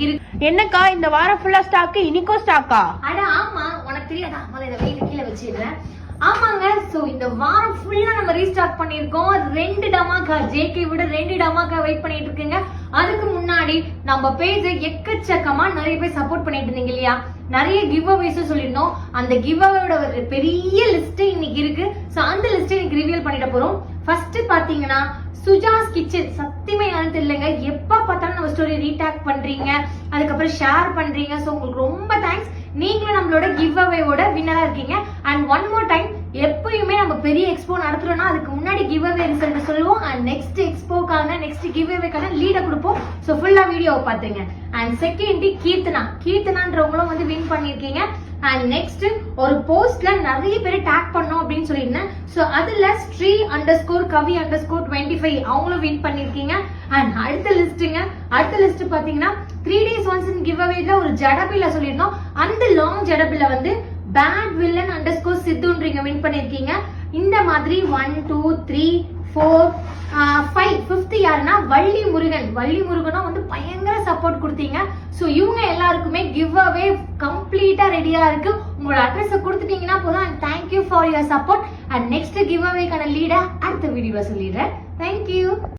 இன்னைக்கு இருக்கு. என்னக்கா இந்த வாரம் ஃபுல்லா ஸ்டாக், இன்னைக்கும் ஸ்டாக்கா? அட ஆமா, உனக்கு தெரியாதா? முதல்ல இதை வெயில கீழே வச்சிடுறேன். ஆமாங்க, சோ இந்த வாரம் ஃபுல்லா நம்ம ரீஸ்டாக் பண்ணிருக்கோம். 2 டமாக்கா ஜேகே விட 2 டமாக்கா வெயிட் பண்ணிட்டு இருக்குங்க. அதுக்கு முன்னாடி நம்ம பேஜ் எக்கச்சக்கமா நிறைய பேர் சப்போர்ட் பண்ணிட்டு இருந்தீங்க இல்லையா? நிறைய கிவ் அவேஸ் சொல்லிருந்தோம். அந்த கிவ் அவேயோட ஒரு பெரிய லிஸ்ட் இன்னைக்கு இருக்கு. சோ அந்த லிஸ்ட் இன்னைக்கு ரிவீல் பண்ணிட போறோம். ஃபர்ஸ்ட் பாத்தீங்கன்னா சுஜாஸ் கிச்சன். சத்தியமே யாரும் தெரியலங்க, எப்ப பார்த்தாலும் நம்ம ஸ்டோரி ரீடாக் பண்றீங்க, அதுக்கப்புறம் ஷேர் பண்றீங்க. சோ உங்களுக்கு ரொம்ப தேங்க்ஸ். நீங்களும் நம்மளோட கிவ் அவேவோட வின்னரா இருக்கீங்க. அண்ட் ஒன் மோர் டைம், எப்பயுமே நம்ம பெரிய எக்ஸ்போ நடத்துறோம்னா அதுக்கு முன்னாடி கிவ் அவே ரிசல்ட் சொல்லுவோம். அண்ட் நெக்ஸ்ட் எக்ஸ்போக்கான நெக்ஸ்ட் கிவ் அவேக்கான லீட கொடுப்போம். சோ ஃபுல்லா வீடியோவை பாத்துங்க. அண்ட் செகண்ட் கீர்த்தனான்றவங்களும் வந்து வின் பண்ணிருக்கீங்க. அண்ட் நெக்ஸ்ட் ஒரு போஸ்ட்ல நிறைய பேர் டேக் பண்ணோம் அப்படின்னு சொல்லியிருந்தேன். சோ அதுல Sri_Kavi_25 அவங்களும் வின் பண்ணிருக்கீங்க. அண்ட் அடுத்த லிஸ்ட் பாத்தீங்கன்னா 3 days once in giveawayல ஒரு ஜடபில சொல்லியிருந்தோம். அந்த லாங் ஜடபில வந்து badvillain_சித்துன்றீங்க வின் பண்ணிருக்கீங்க. இந்த மாதிரி 1 2 3 4 5 5th யாருன்னா வள்ளி முருகனும் வந்து பயங்கர சப்போர்ட் கொடுத்தீங்க. சோ இவங்க எல்லாருக்குமே கிவ் அவே கம்ப்ளீட்டா ரெடியா இருக்கு. உங்களோட அட்ரஸ் கொடுத்துட்டீங்கன்னா போதும். And thank you for your support. And next give அவேக்கான லீட அடுத்த வீடியோல சொல்லிடுறேன். தேங்க்யூ.